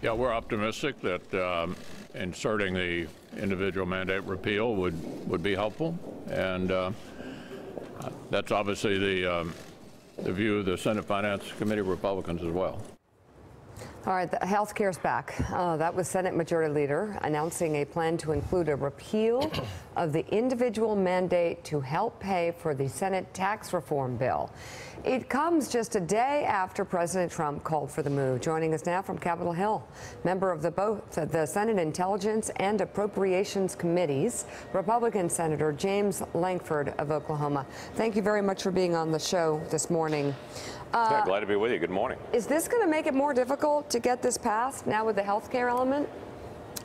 Yeah, we're optimistic that inserting the individual mandate repeal would be helpful, and that's obviously the view of the Senate Finance Committee Republicans as well. All right, the health care's back. That was Senate Majority Leader announcing a plan to include a repeal of the individual mandate to help pay for the Senate tax reform bill. It comes just a day after President Trump called for the move. Joining us now from Capitol Hill, member of both the Senate Intelligence and Appropriations Committees, Republican Senator James Lankford of Oklahoma. Thank you very much for being on the show this morning. Yeah, glad to be with you. Good morning. Is this going to make it more difficult to get this passed now with the health care element?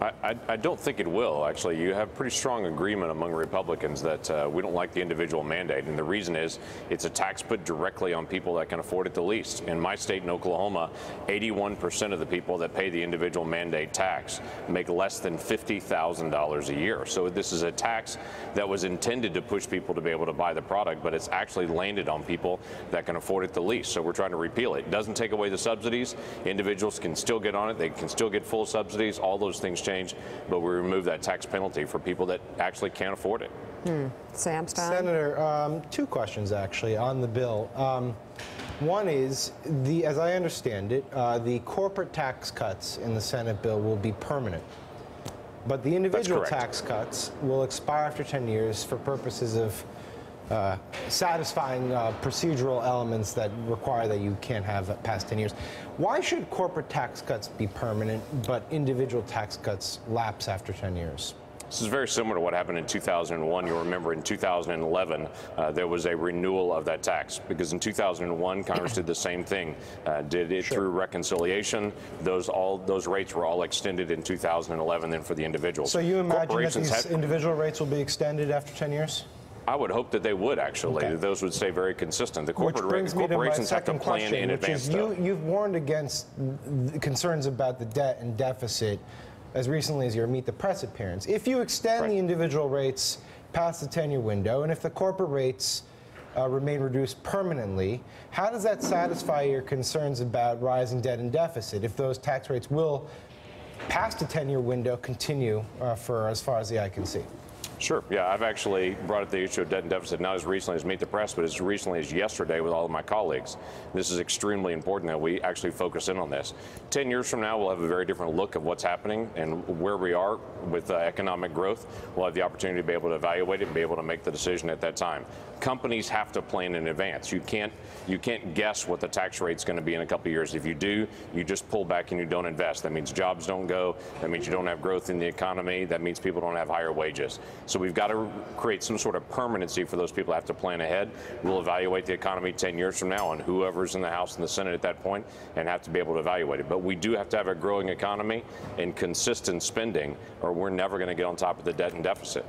I don't think it will, actually. You have pretty strong agreement among Republicans that we don't like the individual mandate. And the reason is it's a tax put directly on people that can afford it the least. In my state, in Oklahoma, 81% of the people that pay the individual mandate tax make less than $50,000 a year. So this is a tax that was intended to push people to be able to buy the product, but it's actually landed on people that can afford it the least. So we're trying to repeal it. It doesn't take away the subsidies. Individuals can still get on it. They can still get full subsidies. All those things change, but we remove that tax penalty for people that actually can't afford it. Sam Stein? Senator, two questions actually on the bill. One is, as I understand it, the corporate tax cuts in the Senate bill will be permanent, but the individual tax cuts will expire after 10 years for purposes of satisfying procedural elements that require that you can't have it past 10 years. Why should corporate tax cuts be permanent, but individual tax cuts lapse after 10 years? This is very similar to what happened in 2001. You'll remember in 2011, there was a renewal of that tax because in 2001, Congress did the same thing, did it through reconciliation. All those rates were all extended in 2011 then for the individuals. So you imagine that these individual rates will be acted after 10 years? I would hope that they would, actually. Okay. Those would stay very consistent. The corporations have to plan in advance. You've warned against concerns about the debt and deficit as recently as your Meet the Press appearance. If you extend the individual rates past the 10-year window, and if the corporate rates remain reduced permanently, how does that satisfy your concerns about rising debt and deficit if those tax rates will, past the 10-year window, continue for as far as the eye can see? Sure. Yeah, I've actually brought up the issue of debt and deficit not as recently as Meet the Press, but as recently as yesterday with all of my colleagues. This is extremely important that we actually focus in on this. 10 years from now, we'll have a very different look of what's happening and where we are with economic growth. We'll have the opportunity to be able to evaluate it and be able to make the decision at that time. Companies have to plan in advance. You can't guess what the tax rate's going to be in a couple of years. If you do, you just pull back and you don't invest. That means jobs don't go. That means you don't have growth in the economy. That means people don't have higher wages. So we've got to create some sort of permanency for those people who have to plan ahead. We'll evaluate the economy 10 years from now and whoever's in the House and the Senate at that point and have to be able to evaluate it. But we do have to have a growing economy and consistent spending or we're never going to get on top of the debt and deficit.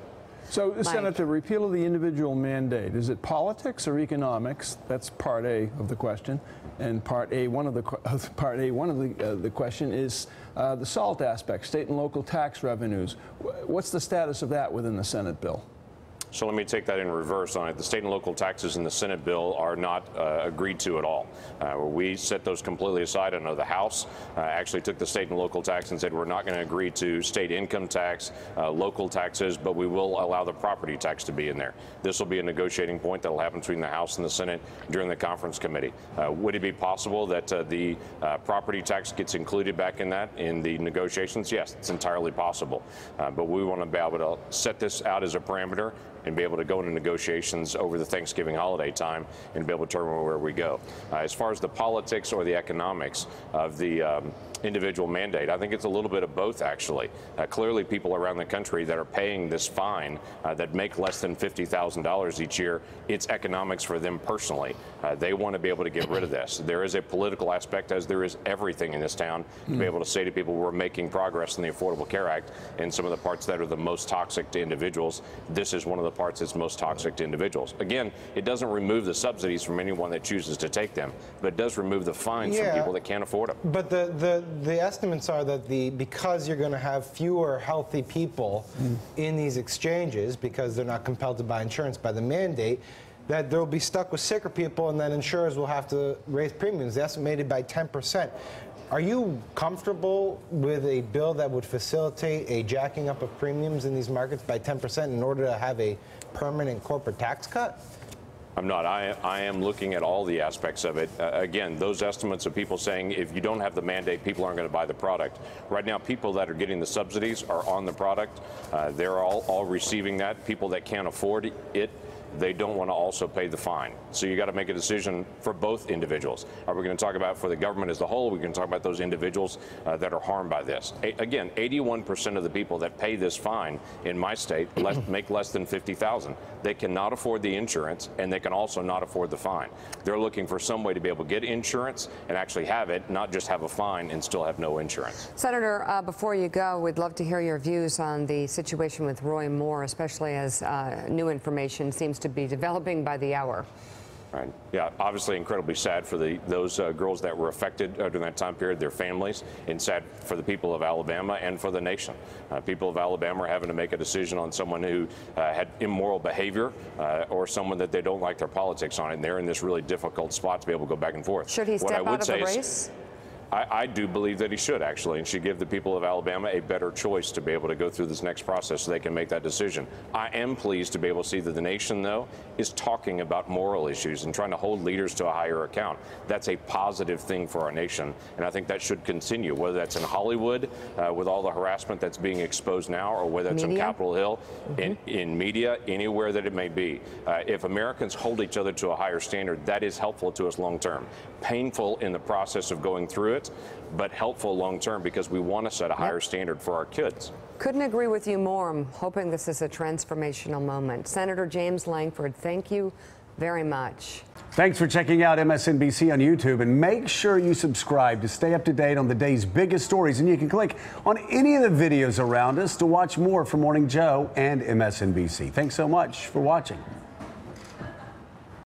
So, Senator, repeal of the individual mandate, is it politics or economics? That's part A of the question. And part one of the question is the SALT aspect, state and local tax revenues. What's the status of that within the Senate bill? So let me take that in reverse on it. The state and local taxes in the Senate bill are not agreed to at all. We set those completely aside. I know the House actually took the state and local tax and said we're not going to agree to state income tax, local taxes, but we will allow the property tax to be in there. This will be a negotiating point that will happen between the House and the Senate during the conference committee. Would it be possible that the property tax gets included back in that in the negotiations? Yes, it's entirely possible. But we want to be able to set this out as a parameter and be able to go into negotiations over the Thanksgiving holiday time and be able to determine where we go. As far as the politics or the economics of the individual mandate, I think it's a little bit of both, actually. Clearly, people around the country that are paying this fine that make less than $50,000 each year, it's economics for them personally. They want to be able to get rid of this. There is a political aspect, as there is everything in this town, to be able to say to people we're making progress in the Affordable Care Act and some of the parts that are the most toxic to individuals. This is one of the parts that's most toxic to individuals. Again, it doesn't remove the subsidies from anyone that chooses to take them, but it does remove the fines from people that can't afford them. But the estimates are that because you're going to have fewer healthy people in these exchanges because they're not compelled to buy insurance by the mandate, that they'll be stuck with sicker people and then insurers will have to raise premiums, estimated by 10%. Are you comfortable with a bill that would facilitate a jacking up of premiums in these markets by 10% in order to have a permanent corporate tax cut? I'm not. I am looking at all the aspects of it. Again, those estimates of people saying if you don't have the mandate, people aren't going to buy the product. Right now, people that are getting the subsidies are on the product. They're all receiving that. People that can't afford it, they don't want to also pay the fine. So you got to make a decision for both individuals. Are we going to talk about for the government as a whole? We're going to talk about those individuals that are harmed by this. Again, 81% of the people that pay this fine in my state make less than $50,000. They cannot afford the insurance, and they can also not afford the fine. They're looking for some way to be able to get insurance and actually have it, not just have a fine and still have no insurance. Senator, before you go, we'd love to hear your views on the situation with Roy Moore, especially as new information seems to be developing by the hour. Right. Yeah, obviously incredibly sad for those girls that were affected during that time period, their families, and sad for the people of Alabama and for the nation. People of Alabama are having to make a decision on someone who had immoral behavior or someone that they don't like their politics on, and they're in this really difficult spot to be able to go back and forth. Should he step out of the race? I do believe that he should, actually, and should give the people of Alabama a better choice to be able to go through this next process so they can make that decision. I am pleased to be able to see that the nation, though, is talking about moral issues and trying to hold leaders to a higher account. That's a positive thing for our nation, and I think that should continue, whether that's in Hollywood with all the harassment that's being exposed now, or whether it's on Capitol Hill, in media, anywhere that it may be. If Americans hold each other to a higher standard, that is helpful to us long term. Painful in the process of going through it, but helpful long term because we want to set a higher standard for our kids. Couldn't agree with you more. I'm hoping this is a transformational moment. Senator James Lankford, thank you very much. Thanks for checking out MSNBC on YouTube, and make sure you subscribe to stay up to date on the day's biggest stories. And you can click on any of the videos around us to watch more from Morning Joe and MSNBC. Thanks so much for watching.